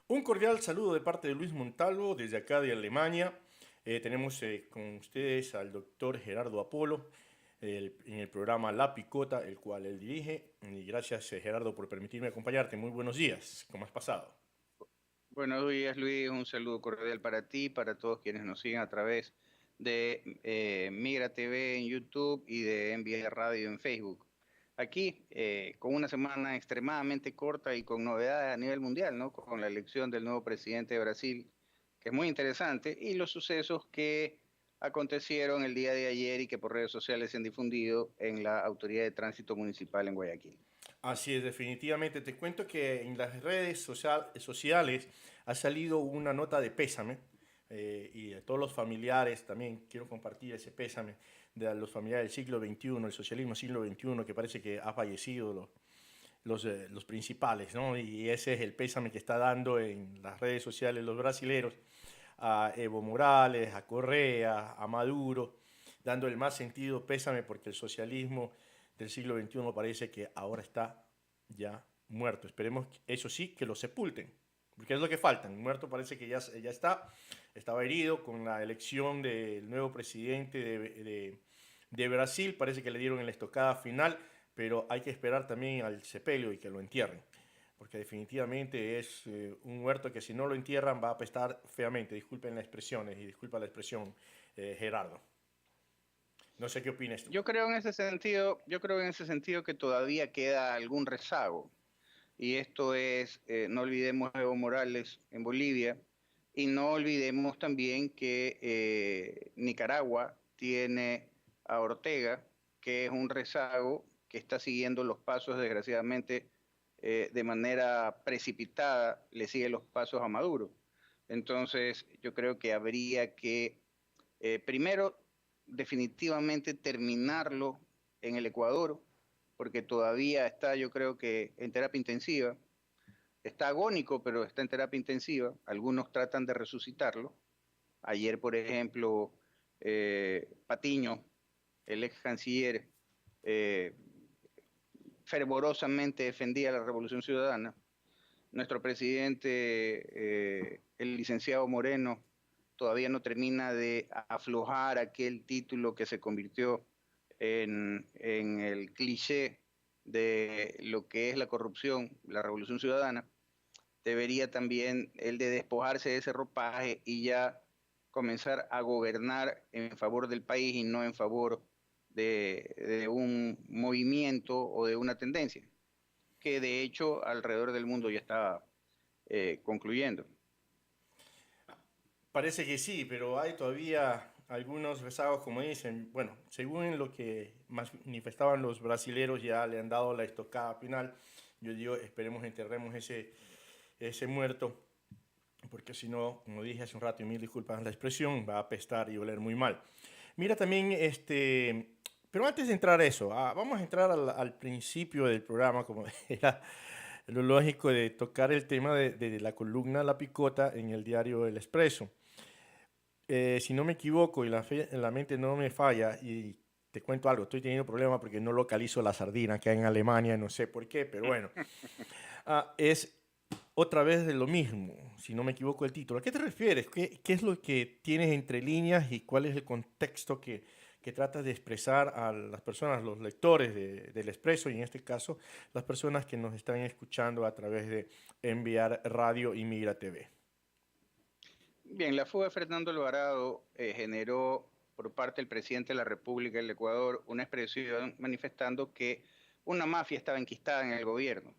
Un cordial saludo de parte de Luis Montalvo desde acá de Alemania. Tenemos con ustedes al doctor Gerardo Apolo en el programa La Picota, el cual él dirige. Y gracias, Gerardo, por permitirme acompañarte. Muy buenos días. ¿Cómo has pasado? Buenos días, Luis. Un saludo cordial para ti, para todos quienes nos siguen a través de Migra TV en YouTube y de Envía Radio en Facebook. Aquí, con una semana extremadamente corta y con novedades a nivel mundial, ¿no? Con la elección del nuevo presidente de Brasil, que es muy interesante, y los sucesos que acontecieron el día de ayer y que por redes sociales se han difundido en la Autoridad de Tránsito Municipal en Guayaquil. Así es, definitivamente. Te cuento que en las redes sociales ha salido una nota de pésame y a todos los familiares también quiero compartir ese pésame de los familiares del siglo XXI, el socialismo siglo XXI, que parece que ha fallecido los principales, ¿no? Y ese es el pésame que está dando en las redes sociales los brasileros a Evo Morales, a Correa, a Maduro, dando el más sentido pésame porque el socialismo del siglo XXI parece que ahora está ya muerto. Esperemos, eso sí, que lo sepulten, porque es lo que faltan. Muerto parece que ya está, estaba herido con la elección del nuevo presidente de Brasil, parece que le dieron en la estocada final, pero hay que esperar también al sepelio y que lo entierren porque definitivamente es un huerto que si no lo entierran va a apestar feamente. Disculpen las expresiones y disculpa la expresión, Gerardo. No sé qué opinas tú. Yo creo en ese sentido que todavía queda algún rezago. Y esto es, no olvidemos a Evo Morales en Bolivia y no olvidemos también que Nicaragua tiene a Ortega, que es un rezago que está siguiendo los pasos, desgraciadamente, de manera precipitada, le sigue los pasos a Maduro. Entonces, yo creo que habría que, primero, definitivamente terminarlo en el Ecuador, porque todavía está, yo creo que en terapia intensiva, está agónico, pero está en terapia intensiva. Algunos tratan de resucitarlo. Ayer, por ejemplo, Patiño, el ex canciller, eh, fervorosamente defendía la Revolución Ciudadana. Nuestro presidente, el licenciado Moreno, todavía no termina de aflojar aquel título que se convirtió en el cliché de lo que es la corrupción, la Revolución Ciudadana. Debería también el de despojarse de ese ropaje y ya comenzar a gobernar en favor del país y no en favor de un movimiento o de una tendencia, que de hecho alrededor del mundo ya está concluyendo. Parece que sí, pero hay todavía algunos rezagos, como dicen. Bueno, según lo que manifestaban los brasileros, ya le han dado la estocada final. Yo digo, esperemos enterremos ese muerto, porque si no, como dije hace un rato, y mil disculpas la expresión, va a apestar y oler muy mal. Mira también, pero antes de entrar a eso, vamos a entrar al principio del programa, como era lo lógico de tocar el tema de la columna La Picota en el diario El Expreso. Si no me equivoco y la mente no me falla, y te cuento algo, estoy teniendo problemas porque no localizo la sardina que hay en Alemania, no sé por qué, pero bueno, es otra vez de lo mismo, si no me equivoco el título. ¿A qué te refieres? ¿Qué es lo que tienes entre líneas y cuál es el contexto que tratas de expresar a las personas, los lectores del Expreso y en este caso las personas que nos están escuchando a través de Enviar Radio y Migra TV? Bien, la fuga de Fernando Alvarado generó por parte del presidente de la República del Ecuador una expresión manifestando que una mafia estaba enquistada en el gobierno.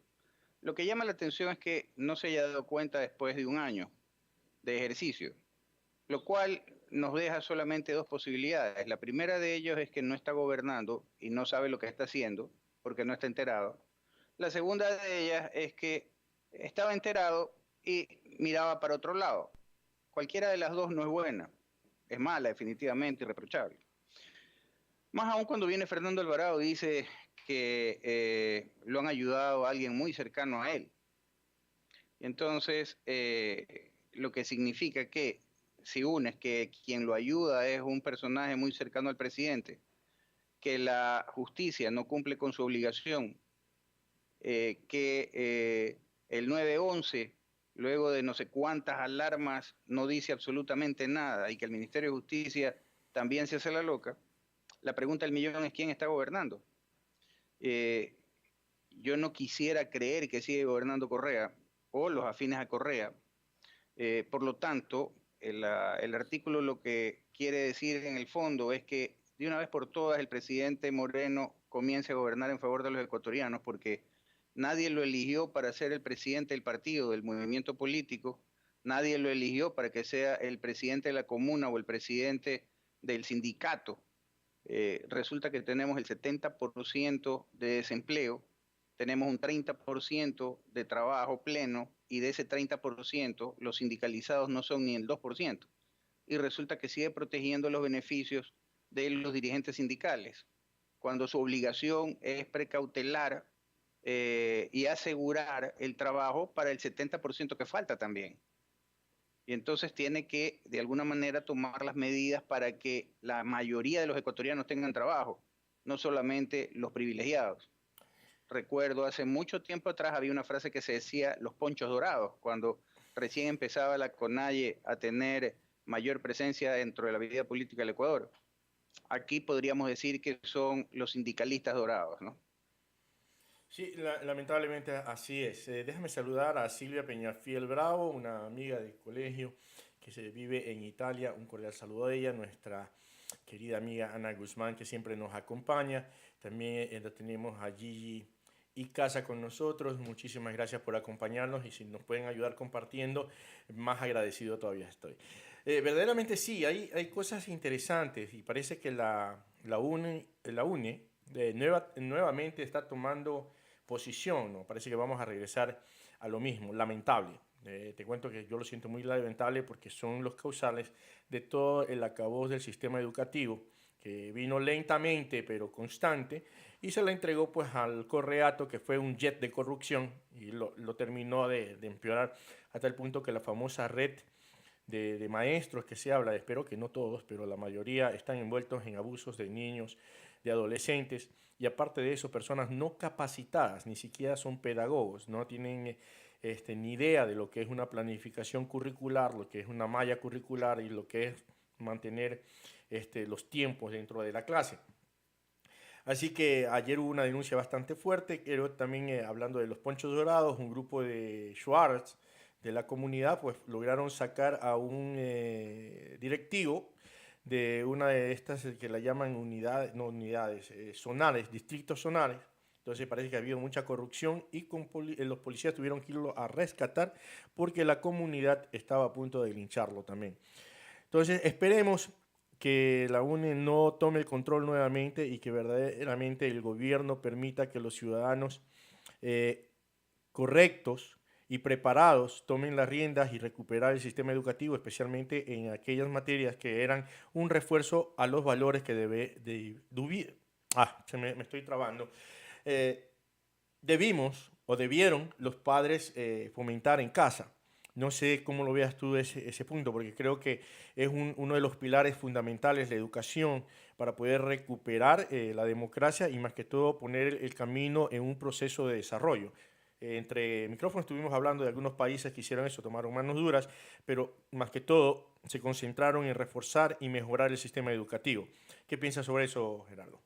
Lo que llama la atención es que no se haya dado cuenta después de un año de ejercicio, lo cual nos deja solamente dos posibilidades. La primera de ellos es que no está gobernando y no sabe lo que está haciendo porque no está enterado. La segunda de ellas es que estaba enterado y miraba para otro lado. Cualquiera de las dos no es buena, es mala definitivamente, irreprochable. Más aún cuando viene Fernando Alvarado y dice que lo han ayudado a alguien muy cercano a él. Entonces, lo que significa que si unes que quien lo ayuda es un personaje muy cercano al presidente, que la justicia no cumple con su obligación, que el 911 luego de no sé cuántas alarmas, no dice absolutamente nada y que el Ministerio de Justicia también se hace la loca, la pregunta del millón es ¿quién está gobernando? Eh, yo no quisiera creer que sigue gobernando Correa o los afines a Correa. Por lo tanto, el artículo lo que quiere decir en el fondo es que de una vez por todas el presidente Moreno comience a gobernar en favor de los ecuatorianos, porque nadie lo eligió para ser el presidente del partido, del movimiento político, nadie lo eligió para que sea el presidente de la comuna o el presidente del sindicato. Resulta que tenemos el 70% de desempleo, tenemos un 30% de trabajo pleno y de ese 30% los sindicalizados no son ni el 2%. Y resulta que sigue protegiendo los beneficios de los dirigentes sindicales, cuando su obligación es precautelar y asegurar el trabajo para el 70% que falta también. Y entonces tiene que, de alguna manera, tomar las medidas para que la mayoría de los ecuatorianos tengan trabajo, no solamente los privilegiados. Recuerdo hace mucho tiempo atrás había una frase que se decía los ponchos dorados, cuando recién empezaba la CONAIE a tener mayor presencia dentro de la vida política del Ecuador. Aquí podríamos decir que son los sindicalistas dorados, ¿no? Sí, lamentablemente así es. Déjame saludar a Silvia Peñafiel Bravo, una amiga del colegio que se vive en Italia. Un cordial saludo a ella, nuestra querida amiga Ana Guzmán, que siempre nos acompaña. También la tenemos a Gigi y Casa con nosotros. Muchísimas gracias por acompañarnos y si nos pueden ayudar compartiendo, más agradecido todavía estoy. Verdaderamente sí, hay cosas interesantes y parece que la UNE nuevamente está tomando posición, ¿no? Parece que vamos a regresar a lo mismo, lamentable. Te cuento que yo lo siento muy lamentable porque son los causales de todo el acabose del sistema educativo que vino lentamente pero constante y se le entregó pues al Correato, que fue un jet de corrupción y lo terminó de empeorar hasta el punto que la famosa red de maestros que se habla, espero que no todos, pero la mayoría están envueltos en abusos de niños, de adolescentes, y aparte de eso, personas no capacitadas, ni siquiera son pedagogos, no tienen ni idea de lo que es una planificación curricular, lo que es una malla curricular y lo que es mantener los tiempos dentro de la clase. Así que ayer hubo una denuncia bastante fuerte, pero también hablando de los ponchos dorados, un grupo de Schwartz de la comunidad pues lograron sacar a un directivo de una de estas que la llaman unidades, no unidades, zonales, distritos zonales. Entonces parece que ha habido mucha corrupción y los policías tuvieron que irlo a rescatar porque la comunidad estaba a punto de lincharlo también. Entonces esperemos que la UNE no tome el control nuevamente y que verdaderamente el gobierno permita que los ciudadanos eh, correctos y preparados tomen las riendas y recuperar el sistema educativo, especialmente en aquellas materias que eran un refuerzo a los valores que me estoy trabando. Eh, debimos o debieron los padres fomentar en casa. No sé cómo lo veas tú ese punto, porque creo que es uno de los pilares fundamentales de la educación para poder recuperar la democracia y más que todo poner el camino en un proceso de desarrollo. Entre micrófonos estuvimos hablando de algunos países que hicieron eso, tomaron manos duras, pero más que todo se concentraron en reforzar y mejorar el sistema educativo. ¿Qué piensas sobre eso, Gerardo?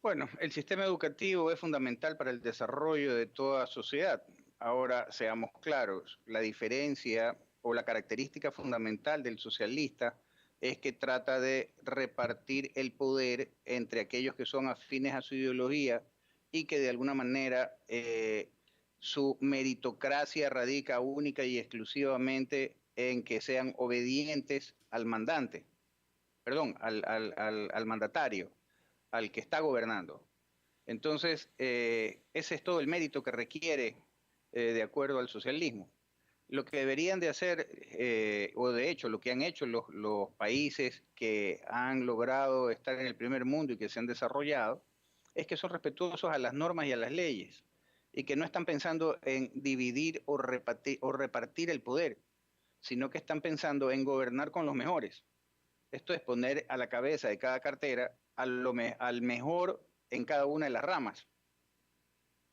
Bueno, el sistema educativo es fundamental para el desarrollo de toda sociedad. Ahora, seamos claros, la diferencia o la característica fundamental del socialista es que trata de repartir el poder entre aquellos que son afines a su ideología y que de alguna manera su meritocracia radica única y exclusivamente en que sean obedientes al mandante, perdón, al mandatario, al que está gobernando. Entonces, ese es todo el mérito que requiere de acuerdo al socialismo. Lo que deberían de hacer, o de hecho lo que han hecho los países que han logrado estar en el primer mundo y que se han desarrollado, es que son respetuosos a las normas y a las leyes, y que no están pensando en dividir o repartir el poder, sino que están pensando en gobernar con los mejores. Esto es poner a la cabeza de cada cartera al mejor en cada una de las ramas.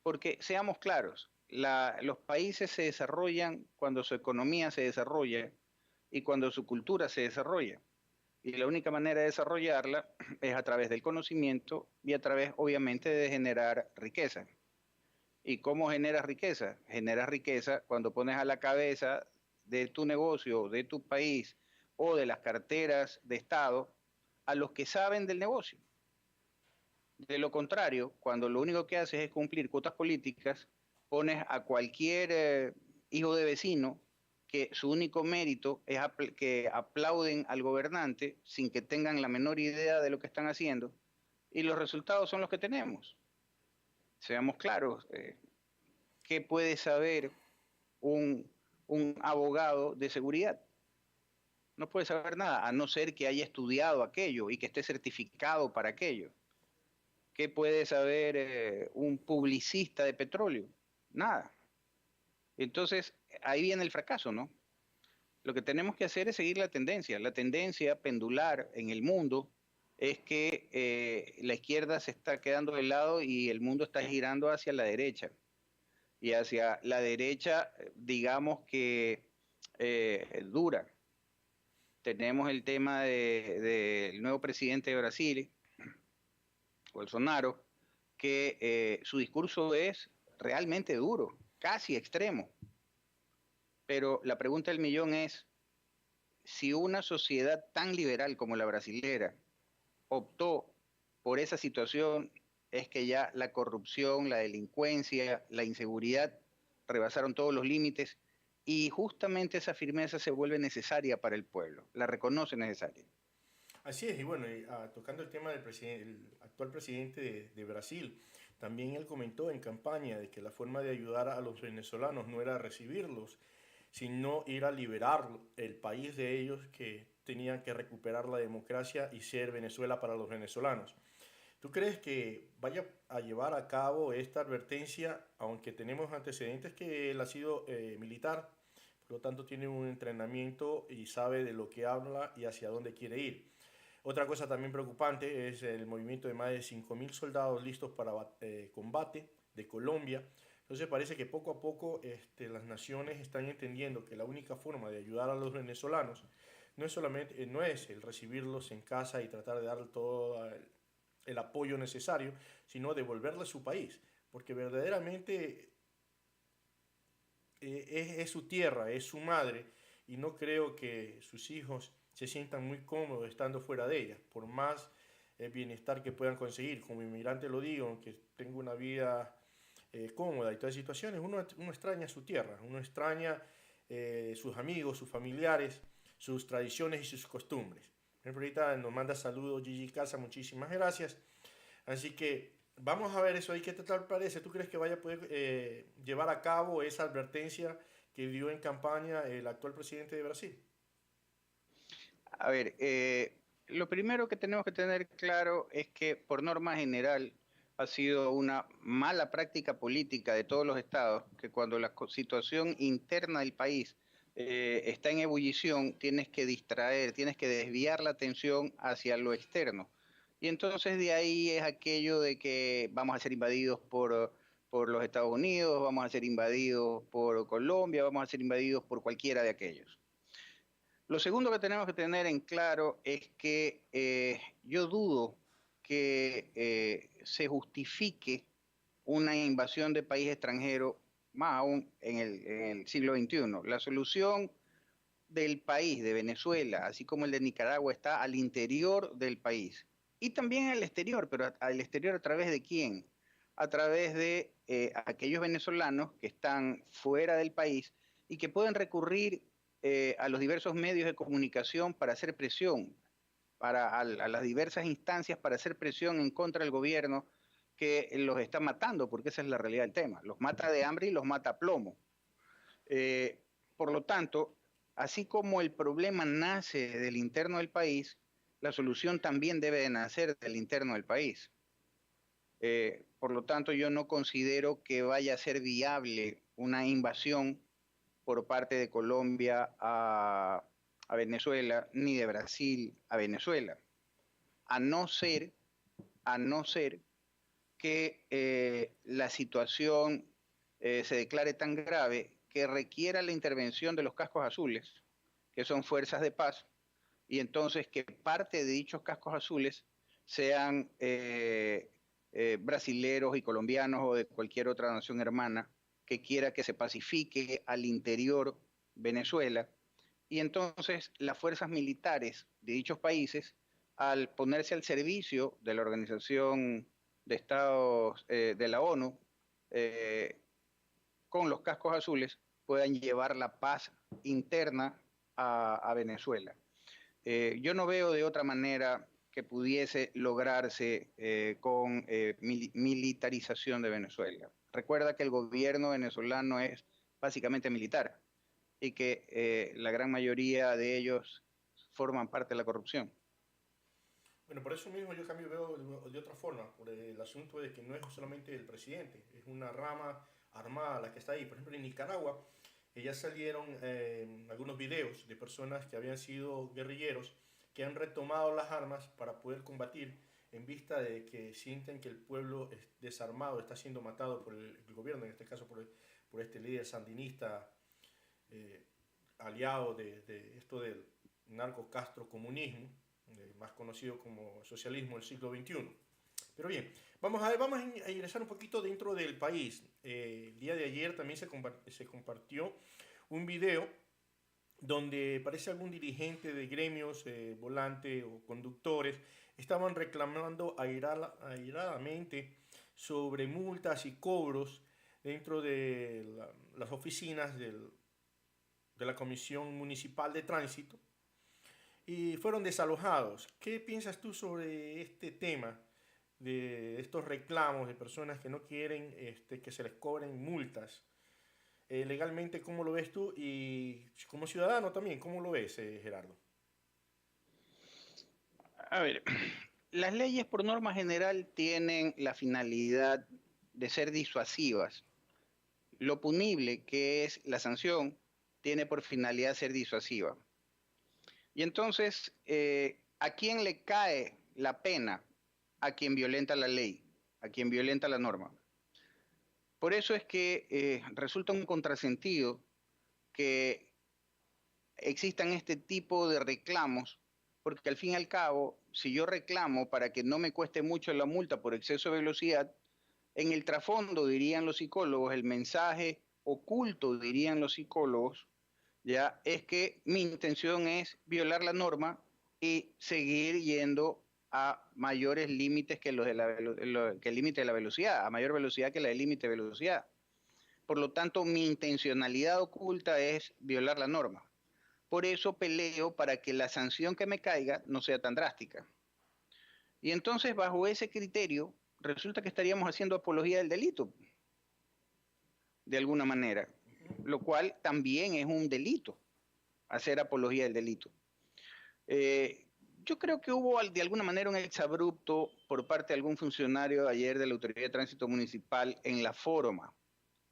Porque seamos claros, Los países se desarrollan cuando su economía se desarrolla y cuando su cultura se desarrolla. Y la única manera de desarrollarla es a través del conocimiento y a través, obviamente, de generar riqueza. ¿Y cómo generas riqueza? Generas riqueza cuando pones a la cabeza de tu negocio, de tu país o de las carteras de Estado a los que saben del negocio. De lo contrario, cuando lo único que haces es cumplir cuotas políticas, pones a cualquier hijo de vecino que su único mérito es que aplauden al gobernante sin que tengan la menor idea de lo que están haciendo, y los resultados son los que tenemos. Seamos claros, ¿qué puede saber un abogado de seguridad? No puede saber nada, a no ser que haya estudiado aquello y que esté certificado para aquello. ¿Qué puede saber un publicista de petróleo? Nada. Entonces, ahí viene el fracaso, ¿no? Lo que tenemos que hacer es seguir la tendencia. La tendencia pendular en el mundo es que la izquierda se está quedando de lado y el mundo está girando hacia la derecha. Y hacia la derecha, digamos que dura. Tenemos el tema del nuevo presidente de Brasil, Bolsonaro, que su discurso es realmente duro, casi extremo. Pero la pregunta del millón es, si una sociedad tan liberal como la brasilera optó por esa situación, es que ya la corrupción, la delincuencia, la inseguridad rebasaron todos los límites y justamente esa firmeza se vuelve necesaria para el pueblo, la reconoce necesaria. Así es, y bueno, tocando el tema del el actual presidente de Brasil, también él comentó en campaña de que la forma de ayudar a los venezolanos no era recibirlos, sino ir a liberar el país de ellos, que tenían que recuperar la democracia y ser Venezuela para los venezolanos. ¿Tú crees que vaya a llevar a cabo esta advertencia, aunque tenemos antecedentes que él ha sido militar, por lo tanto tiene un entrenamiento y sabe de lo que habla y hacia dónde quiere ir? Otra cosa también preocupante es el movimiento de más de 5.000 soldados listos para combate de Colombia. Entonces parece que poco a poco las naciones están entendiendo que la única forma de ayudar a los venezolanos no es solamente no es el recibirlos en casa y tratar de darle todo el apoyo necesario, sino devolverles su país, porque verdaderamente es su tierra, es su madre, y no creo que sus hijos se sientan muy cómodos estando fuera de ella, por más bienestar que puedan conseguir. Como inmigrante lo digo, aunque tengo una vida cómoda y todas situaciones, uno extraña su tierra, uno extraña sus amigos, sus familiares, sus tradiciones y sus costumbres. Por ejemplo, ahorita nos manda saludos Gigi Casa, muchísimas gracias. Así que vamos a ver eso ahí, ¿qué tal parece? ¿Tú crees que vaya a poder llevar a cabo esa advertencia que dio en campaña el actual presidente de Brasil? A ver, lo primero que tenemos que tener claro es que por norma general ha sido una mala práctica política de todos los estados que cuando la situación interna del país está en ebullición, tienes que distraer, tienes que desviar la atención hacia lo externo. Y entonces de ahí es aquello de que vamos a ser invadidos por los Estados Unidos, vamos a ser invadidos por Colombia, vamos a ser invadidos por cualquiera de aquellos. Lo segundo que tenemos que tener en claro es que yo dudo que se justifique una invasión de país extranjero, más aún en el siglo XXI. La solución del país, de Venezuela, así como el de Nicaragua, está al interior del país. Y también al exterior, pero al exterior a través de quién? A través de aquellos venezolanos que están fuera del país y que pueden recurrir a los diversos medios de comunicación para hacer presión, a las diversas instancias para hacer presión en contra del gobierno que los está matando, porque esa es la realidad del tema. Los mata de hambre y los mata a plomo. Por lo tanto, así como el problema nace del interno del país, la solución también debe de nacer del interno del país. Por lo tanto, yo no considero que vaya a ser viable una invasión por parte de Colombia a Venezuela, ni de Brasil a Venezuela, a no ser, a no ser que la situación se declare tan grave que requiera la intervención de los cascos azules, que son fuerzas de paz, y entonces que parte de dichos cascos azules sean brasileros y colombianos o de cualquier otra nación hermana que quiera que se pacifique al interior Venezuela. Y entonces las fuerzas militares de dichos países, al ponerse al servicio de la Organización de Estados de la ONU, eh, con los cascos azules, puedan llevar la paz interna a Venezuela. Yo no veo de otra manera que pudiese lograrse con militarización de Venezuela. Recuerda que el gobierno venezolano es básicamente militar y que la gran mayoría de ellos forman parte de la corrupción. Bueno, por eso mismo yo cambio veo de otra forma, por el asunto de que no es solamente el presidente, es una rama armada la que está ahí. Por ejemplo, en Nicaragua ya salieron algunos videos de personas que habían sido guerrilleros que han retomado las armas para poder combatir en vista de que sienten que el pueblo es desarmado, está siendo matado por el gobierno, en este caso por este líder sandinista eh, aliado de esto del narco-castro-comunismo, más conocido como socialismo del siglo XXI. Pero bien, vamos a ingresar un poquito dentro del país. El día de ayer también se compartió un video donde parece algún dirigente de gremios, volante o conductores, estaban reclamando airadamente sobre multas y cobros dentro de las oficinas de la Comisión Municipal de Tránsito y fueron desalojados. ¿Qué piensas tú sobre este tema de estos reclamos de personas que no quieren que se les cobren multas? Legalmente, ¿cómo lo ves tú? Y como ciudadano también, ¿cómo lo ves, Gerardo? A ver, las leyes por norma general tienen la finalidad de ser disuasivas. Lo punible, que es la sanción, tiene por finalidad ser disuasiva. Y entonces, ¿a quién le cae la pena? A quien violenta la ley, a quien violenta la norma. Por eso es que resulta un contrasentido que existan este tipo de reclamos, porque al fin y al cabo, si yo reclamo para que no me cueste mucho la multa por exceso de velocidad, en el trasfondo, dirían los psicólogos, el mensaje oculto, dirían los psicólogos, ya es que mi intención es violar la norma y seguir yendo a mayores límites que los de que el límite de la velocidad, a mayor velocidad que la del límite de velocidad. Por lo tanto, mi intencionalidad oculta es violar la norma. Por eso peleo para que la sanción que me caiga no sea tan drástica. Y entonces, bajo ese criterio, resulta que estaríamos haciendo apología del delito, de alguna manera, lo cual también es un delito, hacer apología del delito. Eh, yo creo que hubo de alguna manera un exabrupto por parte de algún funcionario ayer de la Autoridad de Tránsito Municipal en la forma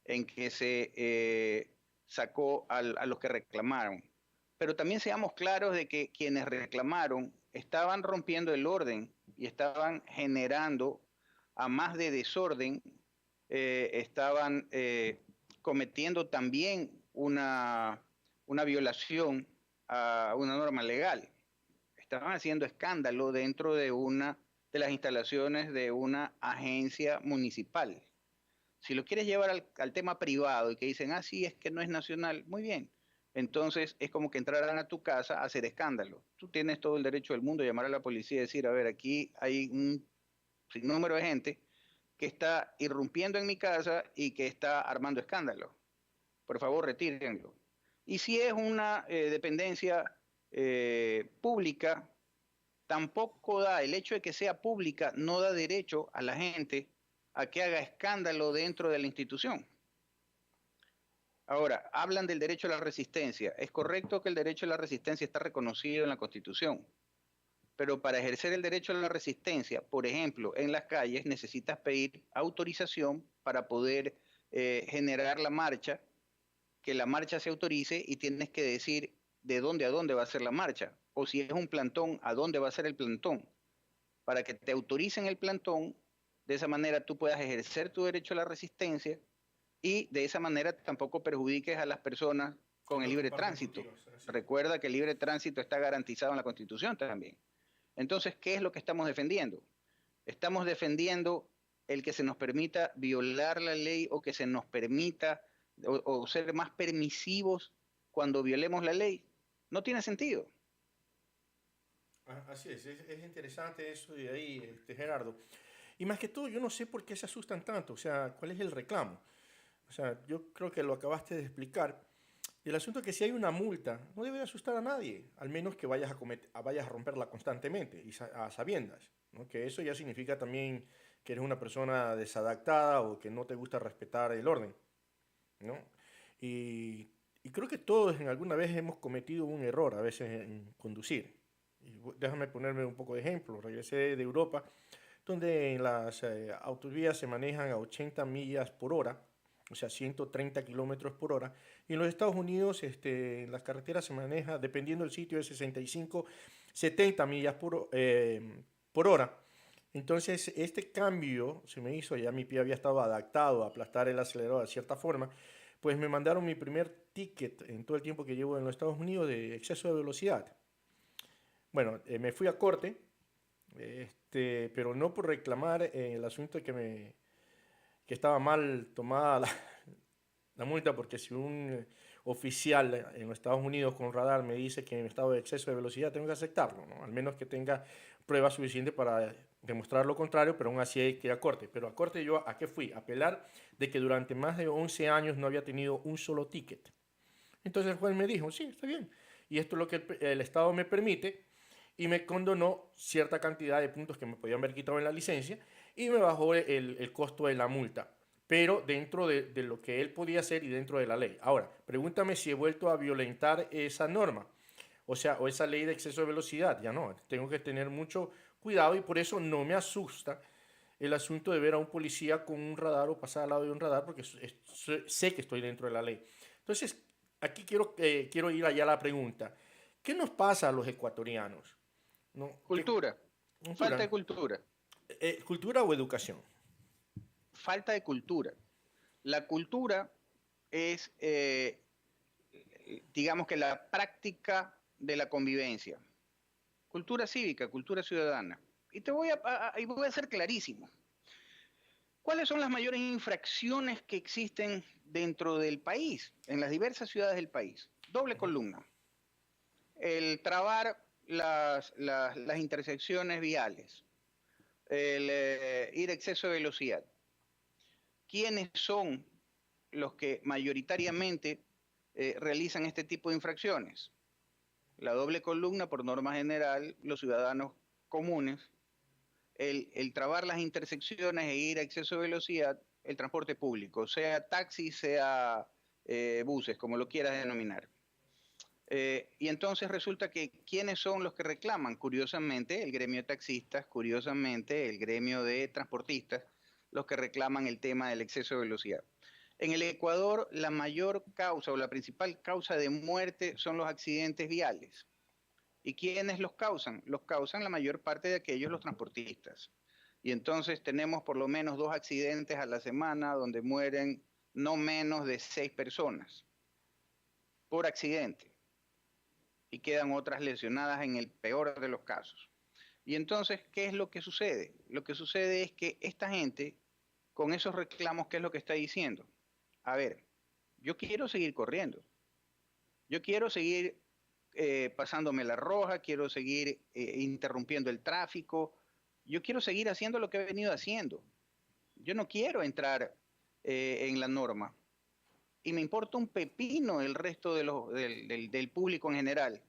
en que se sacó a los que reclamaron. Pero también seamos claros de que quienes reclamaron estaban rompiendo el orden y estaban generando a más de desorden, estaban cometiendo también una violación a una norma legal. Estaban haciendo escándalo dentro de una de las instalaciones de una agencia municipal. Si lo quieres llevar al tema privado y que dicen, ah, sí, es que no es nacional, muy bien. Entonces es como que entraran a tu casa a hacer escándalo. Tú tienes todo el derecho del mundo a llamar a la policía y decir, a ver, aquí hay un sinnúmero de gente que está irrumpiendo en mi casa y que está armando escándalo. Por favor, retírenlo. Y si es una dependencia pública, tampoco da, el hecho de que sea pública no da derecho a la gente a que haga escándalo dentro de la institución. Ahora, hablan del derecho a la resistencia. Es correcto que el derecho a la resistencia está reconocido en la Constitución, pero para ejercer el derecho a la resistencia, por ejemplo, en las calles necesitas pedir autorización para poder generar la marcha, que la marcha se autorice y tienes que decir de dónde a dónde va a ser la marcha, o si es un plantón, a dónde va a ser el plantón, para que te autoricen el plantón, de esa manera tú puedas ejercer tu derecho a la resistencia y de esa manera tampoco perjudiques a las personas Que con el no libre comparten tránsito. contigo. O sea, sí. Recuerda que el libre tránsito está garantizado en la Constitución también. Entonces, ¿qué es lo que estamos defendiendo? Estamos defendiendo el que se nos permita violar la ley o que se nos permita o ser más permisivos cuando violemos la ley. No tiene sentido. Así es interesante eso de ahí, Gerardo. Y más que todo, yo no sé por qué se asustan tanto, o sea, ¿cuál es el reclamo? O sea, yo creo que lo acabaste de explicar. Y el asunto es que si hay una multa, no debe asustar a nadie, al menos que vayas a romperla constantemente y a sabiendas, ¿no? Que eso ya significa también que eres una persona desadaptada o que no te gusta respetar el orden, ¿no? Y, y creo que todos en alguna vez hemos cometido un error a veces en conducir. Y déjame ponerme un poco de ejemplo. Regresé de Europa, donde en las autovías se manejan a 80 millas por hora, o sea, 130 kilómetros por hora. Y en los Estados Unidos, en las carreteras se maneja, dependiendo del sitio, de 65, 70 millas por hora. Entonces, este cambio se me hizo, ya mi pie había estado adaptado a aplastar el acelerador de cierta forma, pues me mandaron mi primer ticket en todo el tiempo que llevo en los Estados Unidos de exceso de velocidad. Bueno, me fui a corte, pero no por reclamar el asunto de que estaba mal tomada la multa, porque si un oficial en los Estados Unidos con radar me dice que en estado de exceso de velocidad, tengo que aceptarlo, ¿no? Al menos que tenga pruebas suficientes para demostrar lo contrario, pero aún así hay que ir a corte. Pero a corte yo, ¿a qué fui? A apelar de que durante más de 11 años no había tenido un solo ticket. Entonces el juez me dijo, sí, está bien. Y esto es lo que el Estado me permite y me condonó cierta cantidad de puntos que me podían haber quitado en la licencia y me bajó el costo de la multa, pero dentro de lo que él podía hacer y dentro de la ley. Ahora, pregúntame si he vuelto a violentar esa norma, o sea, o esa ley de exceso de velocidad. Ya no, tengo que tener mucho cuidado y por eso no me asusta el asunto de ver a un policía con un radar o pasar al lado de un radar porque sé que estoy dentro de la ley. Entonces, aquí quiero ir allá a la pregunta. ¿Qué nos pasa a los ecuatorianos? ¿No? ¿Qué Cultura, falta cultura? de cultura, ¿Cultura o educación? falta de cultura. La cultura es, digamos que la práctica de la convivencia. Cultura cívica, cultura ciudadana. Y y voy a ser clarísimo. ¿Cuáles son las mayores infracciones que existen dentro del país, en las diversas ciudades del país? Doble columna. El trabar las intersecciones viales, el ir a exceso de velocidad. ¿Quiénes son los que mayoritariamente realizan este tipo de infracciones? La doble columna, por norma general, los ciudadanos comunes. El trabar las intersecciones e ir a exceso de velocidad, el transporte público, sea taxi, sea buses, como lo quieras denominar. Y entonces resulta que ¿quiénes son los que reclaman? Curiosamente, el gremio de taxistas, curiosamente, el gremio de transportistas, los que reclaman el tema del exceso de velocidad. En el Ecuador, la mayor causa o la principal causa de muerte son los accidentes viales. ¿Y quiénes los causan? Los causan la mayor parte de aquellos los transportistas. Y entonces tenemos por lo menos 2 accidentes a la semana donde mueren no menos de 6 personas por accidente y quedan otras lesionadas en el peor de los casos. Y entonces, ¿qué es lo que sucede? Lo que sucede es que esta gente, con esos reclamos, ¿qué es lo que está diciendo? A ver, yo quiero seguir corriendo, yo quiero seguir pasándome la roja, quiero seguir interrumpiendo el tráfico, yo quiero seguir haciendo lo que he venido haciendo. Yo no quiero entrar en la norma. Y me importa un pepino el resto del público en general.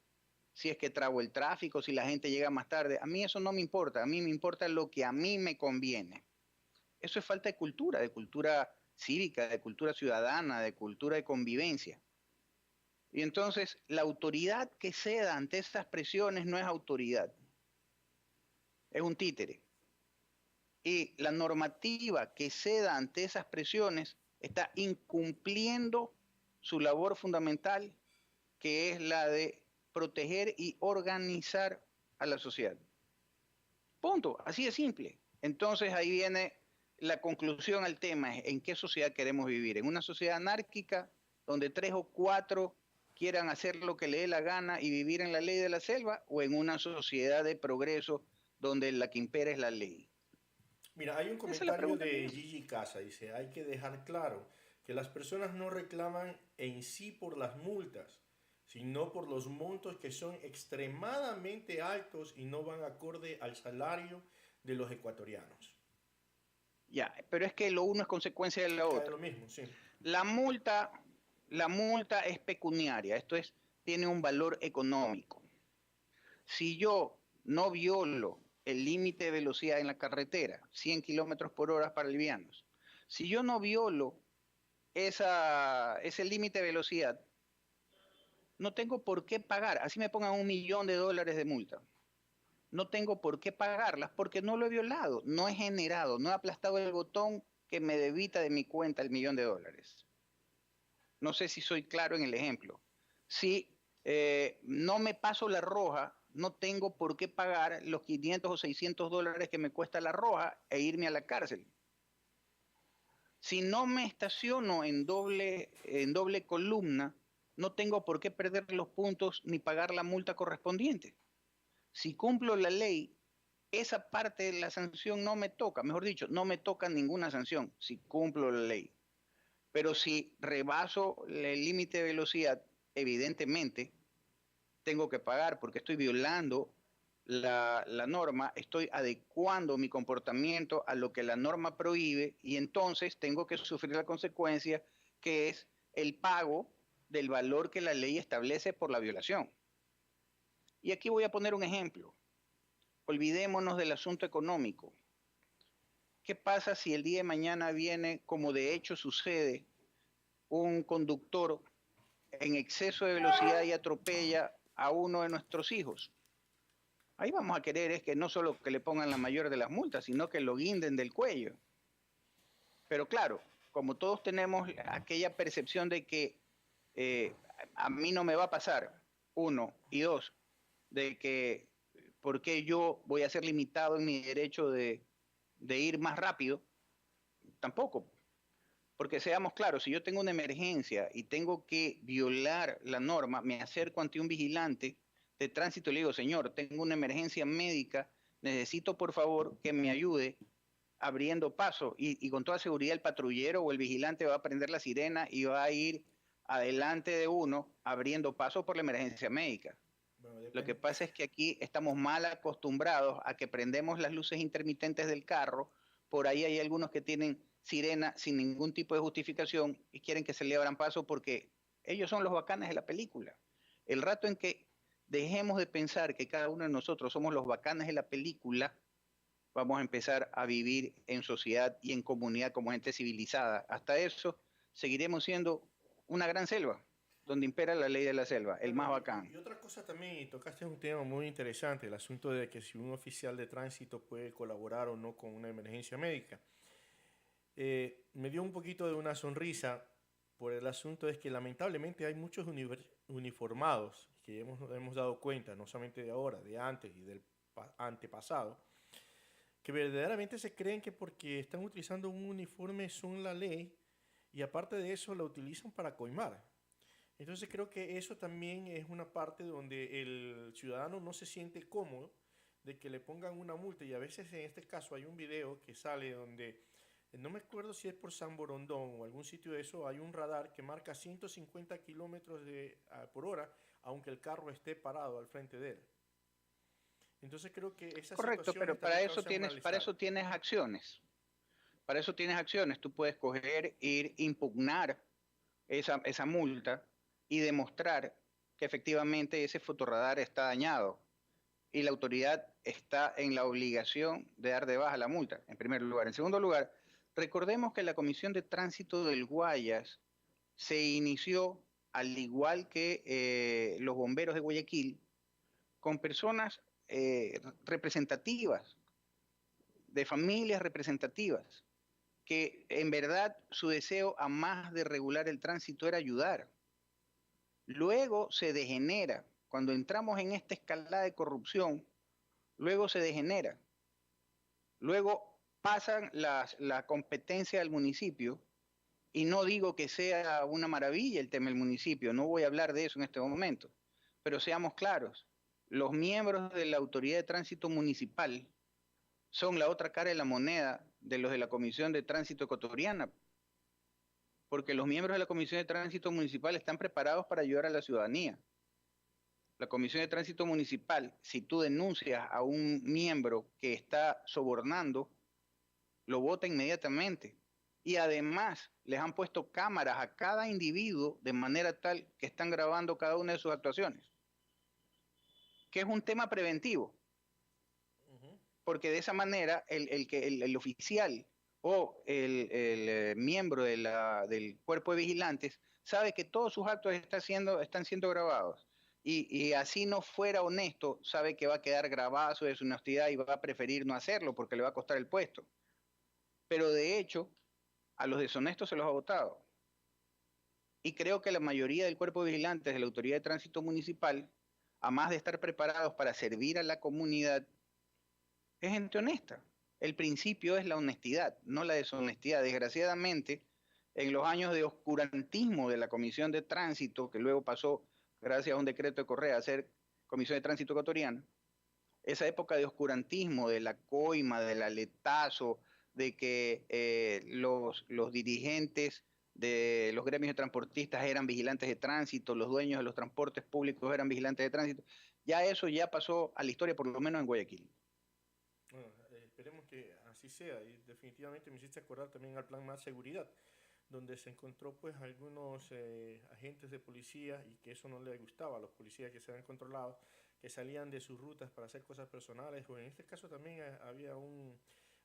Si es que trago el tráfico, si la gente llega más tarde. A mí eso no me importa. A mí me importa lo que a mí me conviene. Eso es falta de cultura cívica, de cultura ciudadana, de cultura de convivencia. Y entonces la autoridad que ceda ante estas presiones no es autoridad, es un títere. Y la normativa que ceda ante esas presiones está incumpliendo su labor fundamental, que es la de proteger y organizar a la sociedad. Punto, así de simple. Entonces ahí viene la conclusión al tema es en qué sociedad queremos vivir. ¿En una sociedad anárquica donde 3 o 4 quieran hacer lo que le dé la gana y vivir en la ley de la selva? ¿O en una sociedad de progreso donde la que impera es la ley? Mira, hay un Esa es la comentario pregunta que de yo. Gigi Casa, dice, hay que dejar claro que las personas no reclaman en sí por las multas, sino por los montos que son extremadamente altos y no van acorde al salario de los ecuatorianos. Ya, pero es que lo uno es consecuencia de la Cae lo otra. mismo, sí. La multa, la multa es pecuniaria, esto es, tiene un valor económico. Si yo no violo el límite de velocidad en la carretera, 100 kilómetros por hora para livianos, si yo no violo ese límite de velocidad, no tengo por qué pagar, así me pongan $1 millón de multa. No tengo por qué pagarlas porque no lo he violado, no he generado, no he aplastado el botón que me debita de mi cuenta $1 millón. No sé si soy claro en el ejemplo. Si no me paso la roja, no tengo por qué pagar los 500 o $600 que me cuesta la roja e irme a la cárcel. Si no me estaciono en doble columna, no tengo por qué perder los puntos ni pagar la multa correspondiente. Si cumplo la ley, esa parte de la sanción no me toca, mejor dicho, no me toca ninguna sanción si cumplo la ley. Pero si rebaso el límite de velocidad, evidentemente tengo que pagar porque estoy violando la norma, estoy adecuando mi comportamiento a lo que la norma prohíbe y entonces tengo que sufrir la consecuencia que es el pago del valor que la ley establece por la violación. Y aquí voy a poner un ejemplo. Olvidémonos del asunto económico. ¿Qué pasa si el día de mañana viene, como de hecho sucede, un conductor en exceso de velocidad y atropella a uno de nuestros hijos? Ahí vamos a querer es que no solo que le pongan la mayor de las multas, sino que lo guinden del cuello. Pero claro, como todos tenemos aquella percepción de que eh, a mí no me va a pasar, uno, y dos, de que por qué yo voy a ser limitado en mi derecho de ir más rápido, tampoco. Porque seamos claros, si yo tengo una emergencia y tengo que violar la norma, me acerco ante un vigilante de tránsito y le digo, señor, tengo una emergencia médica, necesito por favor que me ayude abriendo paso y con toda seguridad el patrullero o el vigilante va a prender la sirena y va a ir adelante de uno abriendo paso por la emergencia médica. Bueno, Lo que depende. pasa es que aquí estamos mal acostumbrados a que prendemos las luces intermitentes del carro. Por ahí hay algunos que tienen sirena sin ningún tipo de justificación y quieren que se le abran paso porque ellos son los bacanes de la película. El rato en que dejemos de pensar que cada uno de nosotros somos los bacanes de la película, vamos a empezar a vivir en sociedad y en comunidad como gente civilizada. Hasta eso seguiremos siendo una gran selva, donde impera la ley de la selva, el Bueno, más y bacán. otra cosa también, y tocaste un tema muy interesante, el asunto de que si un oficial de tránsito puede colaborar o no con una emergencia médica. Me dio un poquito de una sonrisa por el asunto es que lamentablemente hay muchos uniformados que hemos dado cuenta, no solamente de ahora, de antes y del antepasado, que verdaderamente se creen que porque están utilizando un uniforme son la ley y aparte de eso la utilizan para coimar. Entonces creo que eso también es una parte donde el ciudadano no se siente cómodo de que le pongan una multa y a veces en este caso hay un video que sale donde no me acuerdo si es por San Borondón o algún sitio de eso, hay un radar que marca 150 kilómetros por hora aunque el carro esté parado al frente de él. Entonces creo que esas Correcto, pero situaciones también causan para malestar. eso tienes acciones. Para eso tienes acciones. Tú puedes coger, ir, impugnar esa multa y demostrar que efectivamente ese fotorradar está dañado y la autoridad está en la obligación de dar de baja la multa, en primer lugar. En segundo lugar, recordemos que la Comisión de Tránsito del Guayas se inició, al igual que los bomberos de Guayaquil, con personas representativas, de familias representativas, que en verdad su deseo a más de regular el tránsito era ayudar. Luego se degenera, cuando entramos en esta escalada de corrupción, luego se degenera. Luego pasan la competencia del municipio, y no digo que sea una maravilla el tema del municipio, no voy a hablar de eso en este momento, pero seamos claros, los miembros de la Autoridad de Tránsito Municipal son la otra cara de la moneda de los de la Comisión de Tránsito Ecuatoriana, porque los miembros de la Comisión de Tránsito Municipal están preparados para ayudar a la ciudadanía. La Comisión de Tránsito Municipal, si tú denuncias a un miembro que está sobornando, lo vota inmediatamente. Y además les han puesto cámaras a cada individuo de manera tal que están grabando cada una de sus actuaciones, que es un tema preventivo, porque de esa manera el oficial o el miembro del cuerpo de vigilantes sabe que todos sus actos están siendo grabados. Y así no fuera honesto, sabe que va a quedar grabada su deshonestidad y va a preferir no hacerlo porque le va a costar el puesto. Pero de hecho, a los deshonestos se los ha votado. Y creo que la mayoría del cuerpo de vigilantes de la Autoridad de Tránsito Municipal, a más de estar preparados para servir a la comunidad, es gente honesta. El principio es la honestidad, no la deshonestidad. Desgraciadamente, en los años de oscurantismo de la Comisión de Tránsito, que luego pasó, gracias a un decreto de Correa, a ser Comisión de Tránsito Ecuatoriana, esa época de oscurantismo, de la coima, del aletazo, de que los dirigentes de los gremios de transportistas eran vigilantes de tránsito, los dueños de los transportes públicos eran vigilantes de tránsito, ya eso ya pasó a la historia, por lo menos en Guayaquil. Bueno, esperemos que así sea, y definitivamente me hiciste acordar también al plan Más Seguridad, donde se encontró pues algunos agentes de policía y que eso no le gustaba a los policías que se habían controlado, que salían de sus rutas para hacer cosas personales, o en este caso también había un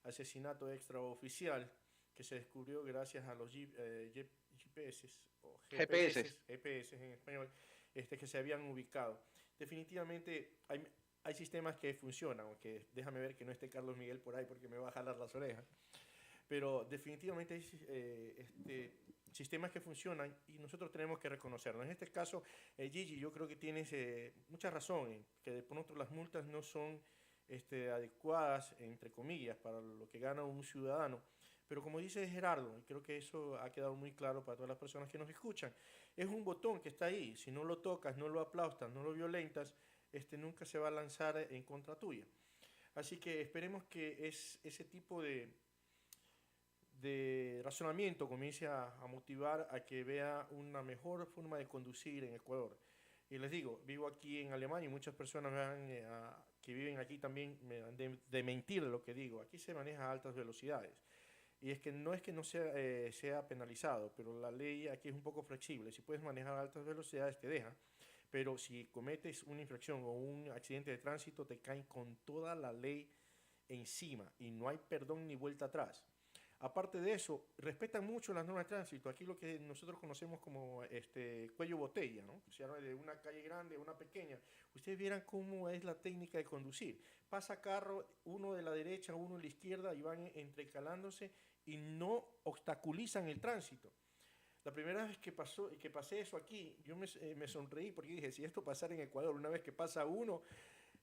asesinato extraoficial que se descubrió gracias a los GPS o GPS. GPS en español, que se habían ubicado. Definitivamente hay sistemas que funcionan, aunque déjame ver que no esté Carlos Miguel por ahí porque me va a jalar las orejas. Pero definitivamente hay sistemas que funcionan y nosotros tenemos que reconocerlo. En este caso, Gigi, yo creo que tienes mucha razón, que de pronto las multas no son adecuadas, entre comillas, para lo que gana un ciudadano. Pero como dice Gerardo, y creo que eso ha quedado muy claro para todas las personas que nos escuchan, es un botón que está ahí. Si no lo tocas, no lo aplaustas, no lo violentas, nunca se va a lanzar en contra tuya. Así que esperemos que ese tipo de razonamiento comience a motivar a que vea una mejor forma de conducir en Ecuador. Y les digo, vivo aquí en Alemania y muchas personas que viven aquí también me dan de mentir lo que digo. Aquí se maneja a altas velocidades. Y es que no sea penalizado, pero la ley aquí es un poco flexible. Si puedes manejar a altas velocidades, te deja. Pero si cometes una infracción o un accidente de tránsito, te caen con toda la ley encima y no hay perdón ni vuelta atrás. Aparte de eso, respetan mucho las normas de tránsito. Aquí lo que nosotros conocemos como cuello botella, ¿no? Se habla de una calle grande, una pequeña. Ustedes vieran cómo es la técnica de conducir. Pasa carro, uno de la derecha, uno de la izquierda, y van entrecalándose y no obstaculizan el tránsito. La primera vez que pasé eso aquí, yo me sonreí porque dije, si esto pasara en Ecuador, una vez que pasa uno,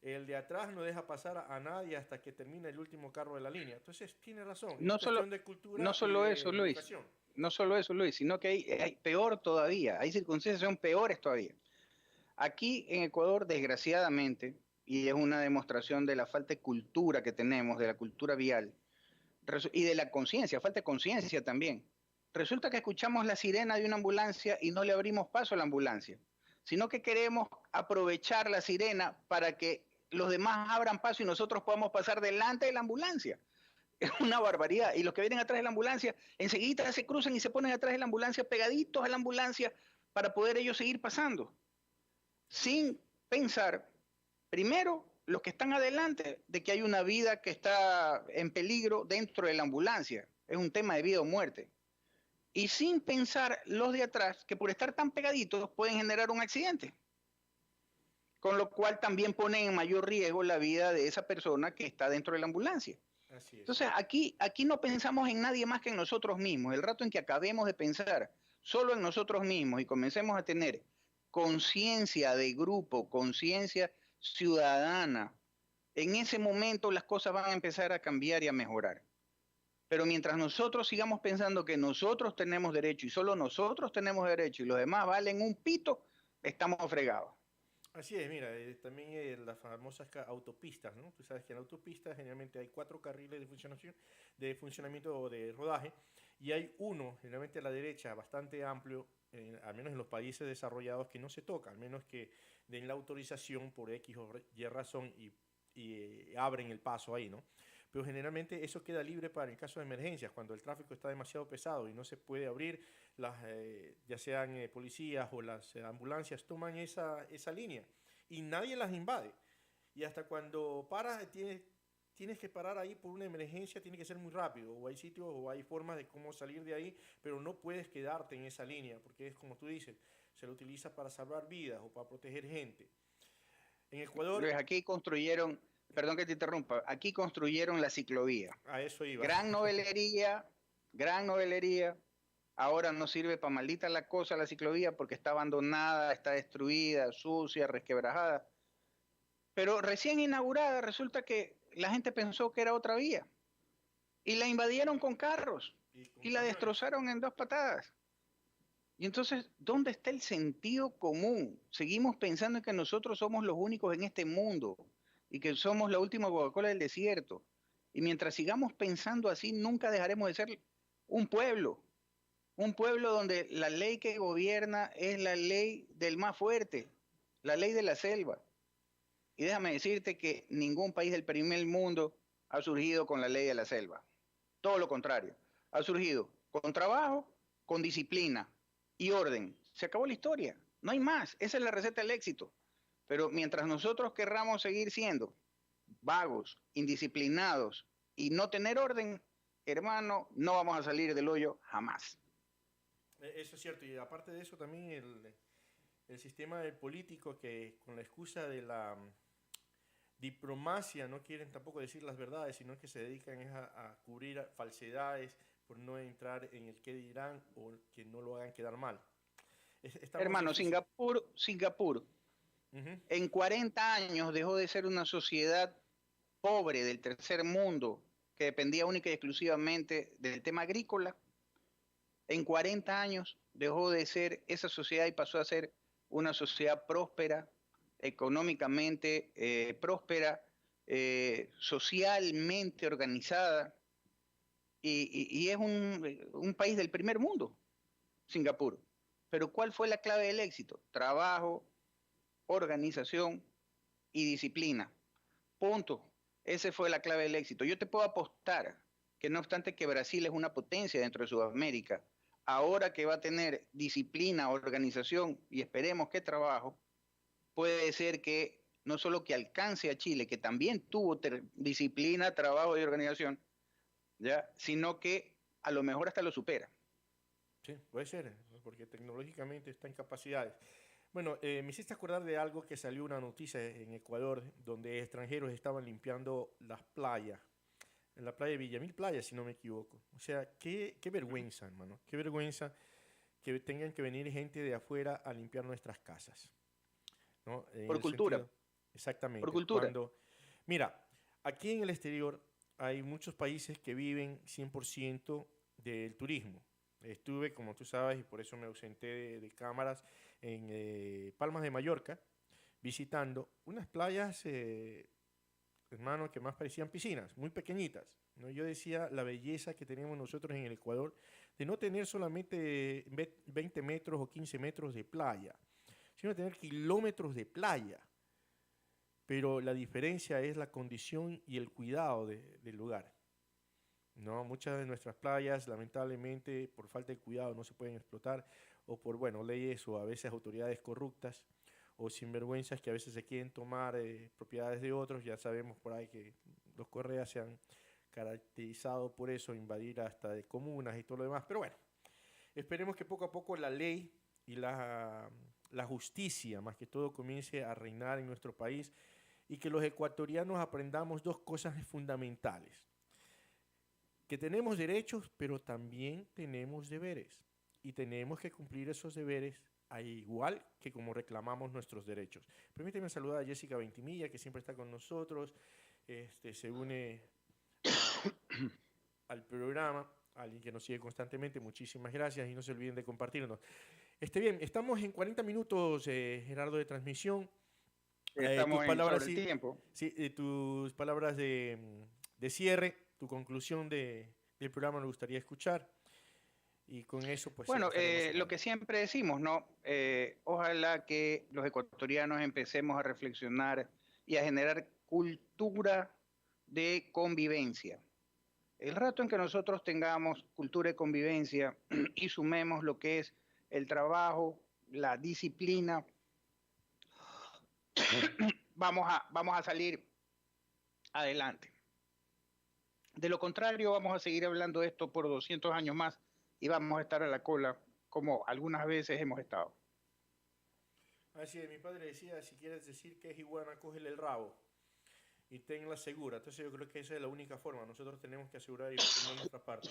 el de atrás no deja pasar a nadie hasta que termine el último carro de la línea. Entonces, tiene razón, es No solo, cuestión de no cultura y solo de eso, Luis, educación. no solo eso, Luis, sino que hay peor todavía, hay circunstancias que son peores todavía. Aquí en Ecuador, desgraciadamente, y es una demostración de la falta de cultura que tenemos, de la cultura vial, y de la conciencia, falta de conciencia también. Resulta que escuchamos la sirena de una ambulancia y no le abrimos paso a la ambulancia, sino que queremos aprovechar la sirena para que los demás abran paso y nosotros podamos pasar delante de la ambulancia. Es una barbaridad. Y los que vienen atrás de la ambulancia, enseguida se cruzan y se ponen atrás de la ambulancia, pegaditos a la ambulancia, para poder ellos seguir pasando, sin pensar, primero, los que están adelante, de que hay una vida que está en peligro dentro de la ambulancia. Es un tema de vida o muerte. Y sin pensar los de atrás, que por estar tan pegaditos pueden generar un accidente. Con lo cual también ponen en mayor riesgo la vida de esa persona que está dentro de la ambulancia. Así es. Entonces, aquí no pensamos en nadie más que en nosotros mismos. El rato en que acabemos de pensar solo en nosotros mismos y comencemos a tener conciencia de grupo, conciencia ciudadana, en ese momento las cosas van a empezar a cambiar y a mejorar. Pero mientras nosotros sigamos pensando que nosotros tenemos derecho y solo nosotros tenemos derecho y los demás valen un pito, estamos fregados. Así es, mira, también las famosas autopistas, ¿no? Tú sabes que en autopistas generalmente hay 4 carriles de funcionamiento o de rodaje, y hay uno, generalmente a la derecha, bastante amplio, al menos en los países desarrollados, que no se toca, al menos que den la autorización por X o Y razón y abren el paso ahí, ¿no? Pero generalmente eso queda libre para el caso de emergencias, cuando el tráfico está demasiado pesado y no se puede abrir, ya sean policías o las ambulancias toman esa línea y nadie las invade. Y hasta cuando paras, tienes que parar ahí por una emergencia, tiene que ser muy rápido, o hay sitios o hay formas de cómo salir de ahí, pero no puedes quedarte en esa línea, porque es como tú dices, se lo utiliza para salvar vidas o para proteger gente. En Ecuador, Luis, aquí construyeron, perdón que te interrumpa, aquí construyeron la ciclovía. a eso iba. Gran novelería, gran novelería. Ahora no sirve para maldita la cosa la ciclovía porque está abandonada, está destruida, sucia, resquebrajada. Pero recién inaugurada resulta que la gente pensó que era otra vía y la invadieron con carros Y con y la camiones. destrozaron en 2 patadas. Y entonces, ¿dónde está el sentido común? Seguimos pensando en que nosotros somos los únicos en este mundo y que somos la última Coca-Cola del desierto. Y mientras sigamos pensando así, nunca dejaremos de ser un pueblo. Un pueblo donde la ley que gobierna es la ley del más fuerte, la ley de la selva. Y déjame decirte que ningún país del primer mundo ha surgido con la ley de la selva. Todo lo contrario. Ha surgido con trabajo, con disciplina y orden. Se acabó la historia. No hay más. Esa es la receta del éxito. Pero mientras nosotros querramos seguir siendo vagos, indisciplinados y no tener orden, hermano, no vamos a salir del hoyo jamás. Eso es cierto, y aparte de eso también el sistema del político que con la excusa de la diplomacia no quieren tampoco decir las verdades, sino que se dedican a cubrir falsedades por no entrar en el qué dirán o que no lo hagan quedar mal. Está muy Hermano, difícil. Singapur, Ujú. en 40 años dejó de ser una sociedad pobre del tercer mundo que dependía única y exclusivamente del tema agrícola. En 40 años dejó de ser esa sociedad y pasó a ser una sociedad próspera, económicamente próspera, socialmente organizada, y es un país del primer mundo, Singapur. Pero ¿cuál fue la clave del éxito? Trabajo, organización y disciplina. Punto. Esa fue la clave del éxito. Yo te puedo apostar que no obstante que Brasil es una potencia dentro de Sudamérica, ahora que va a tener disciplina, organización y esperemos que trabajo, puede ser que no solo que alcance a Chile, que también tuvo disciplina, trabajo y organización, ¿ya? Sino que a lo mejor hasta lo supera. Sí, puede ser, ¿no? Porque tecnológicamente está en capacidades. Bueno, me hiciste acordar de algo que salió una noticia en Ecuador donde extranjeros estaban limpiando las playas, en la playa de Villamil Playa, si no me equivoco. O sea, qué vergüenza, hermano, qué vergüenza que tengan que venir gente de afuera a limpiar nuestras casas, ¿no? En Por el cultura, sentido, por exactamente, cultura. mira, aquí en el exterior hay muchos países que viven 100% del turismo. Estuve, como tú sabes, y por eso me ausenté de cámaras, en Palmas de Mallorca, visitando unas playas, hermano, que más parecían piscinas, muy pequeñitas, ¿no? Yo decía la belleza que tenemos nosotros en el Ecuador de no tener solamente 20 metros o 15 metros de playa, sino tener kilómetros de playa. Pero la diferencia es la condición y el cuidado del lugar. ¿No? Muchas de nuestras playas, lamentablemente, por falta de cuidado no se pueden explotar o por, bueno, leyes o a veces autoridades corruptas o sinvergüenzas que a veces se quieren tomar propiedades de otros. Ya sabemos por ahí que los Correas se han caracterizado por eso, invadir hasta de comunas y todo lo demás. Pero bueno, esperemos que poco a poco la ley y la justicia, más que todo, comience a reinar en nuestro país y que los ecuatorianos aprendamos dos cosas fundamentales: que tenemos derechos, pero también tenemos deberes. Y tenemos que cumplir esos deberes al igual que como reclamamos nuestros derechos. Permíteme saludar a Jessica Ventimilla, que siempre está con nosotros, se une a, al programa, a alguien que nos sigue constantemente, muchísimas gracias y no se olviden de compartirnos. Bien, estamos en 40 minutos, Gerardo, de transmisión. Tus Estamos palabras, sobre el sí, tiempo. sí, tus palabras de cierre, tu conclusión del programa me gustaría escuchar. Y con eso, pues Bueno, estaremos lo cerrando. que siempre decimos, ¿no? Ojalá que los ecuatorianos empecemos a reflexionar y a generar cultura de convivencia. El rato en que nosotros tengamos cultura de convivencia y sumemos lo que es el trabajo, la disciplina, vamos a salir adelante. De lo contrario, vamos a seguir hablando de esto por 200 años más y vamos a estar a la cola como algunas veces hemos estado. Así es, mi padre decía, si quieres decir que es iguana, cógele el rabo y tenla segura. Entonces yo creo que esa es la única forma. Nosotros tenemos que asegurar y poner nuestra parte.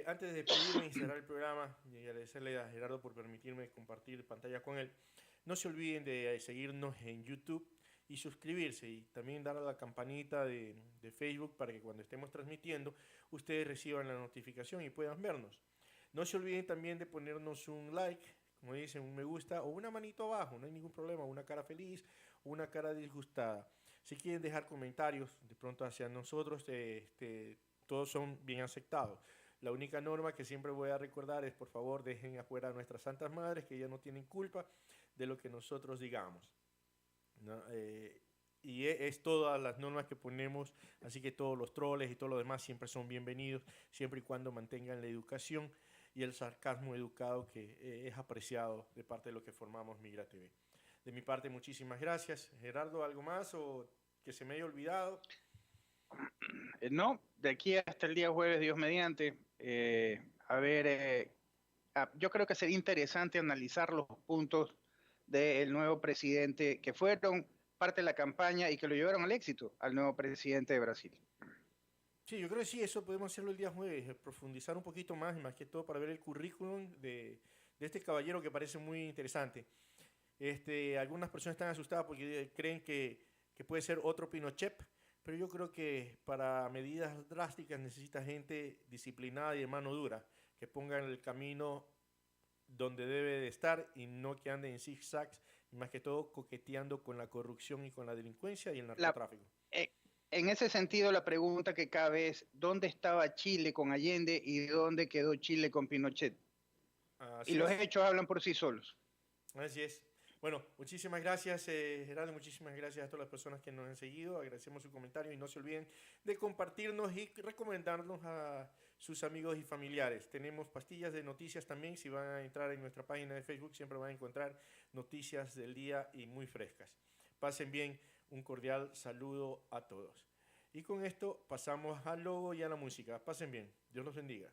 Antes de despedirme y cerrar el programa y agradecerle a Gerardo por permitirme compartir pantalla con él, no se olviden de seguirnos en YouTube y suscribirse y también dar a la campanita de Facebook para que cuando estemos transmitiendo ustedes reciban la notificación y puedan vernos. No se olviden también de ponernos un like, como dicen, un me gusta o una manito abajo, no hay ningún problema, una cara feliz o una cara disgustada. Si quieren dejar comentarios de pronto hacia nosotros, todos son bien aceptados. La única norma que siempre voy a recordar es, por favor, dejen afuera a nuestras santas madres, que ya no tienen culpa de lo que nosotros digamos, ¿no? Y es todas las normas que ponemos, así que todos los troles y todo lo demás siempre son bienvenidos, siempre y cuando mantengan la educación y el sarcasmo educado que es apreciado de parte de lo que formamos Migra TV. De mi parte, muchísimas gracias. Gerardo, ¿algo más o que se me haya olvidado? No, de aquí hasta el día jueves, Dios mediante, yo creo que sería interesante analizar los puntos del nuevo presidente que fueron parte de la campaña y que lo llevaron al éxito al nuevo presidente de Brasil. Sí, yo creo que sí, eso podemos hacerlo el día jueves, profundizar un poquito más y más que todo para ver el currículum de este caballero que parece muy interesante. Algunas personas están asustadas porque creen que puede ser otro Pinochet, pero yo creo que para medidas drásticas necesita gente disciplinada y de mano dura, que ponga en el camino donde debe de estar y no que ande en zigzags, y más que todo coqueteando con la corrupción y con la delincuencia y el La, narcotráfico. eh, en ese sentido, la pregunta que cabe es, ¿dónde estaba Chile con Allende y dónde quedó Chile con Pinochet? Y Así los es, hechos hablan por sí solos. así es. Bueno, muchísimas gracias, Gerardo, muchísimas gracias a todas las personas que nos han seguido, agradecemos su comentario y no se olviden de compartirnos y recomendarnos a sus amigos y familiares. Tenemos pastillas de noticias también, si van a entrar en nuestra página de Facebook siempre van a encontrar noticias del día y muy frescas. Pasen bien, un cordial saludo a todos. Y con esto pasamos al logo y a la música. Pasen bien, Dios los bendiga.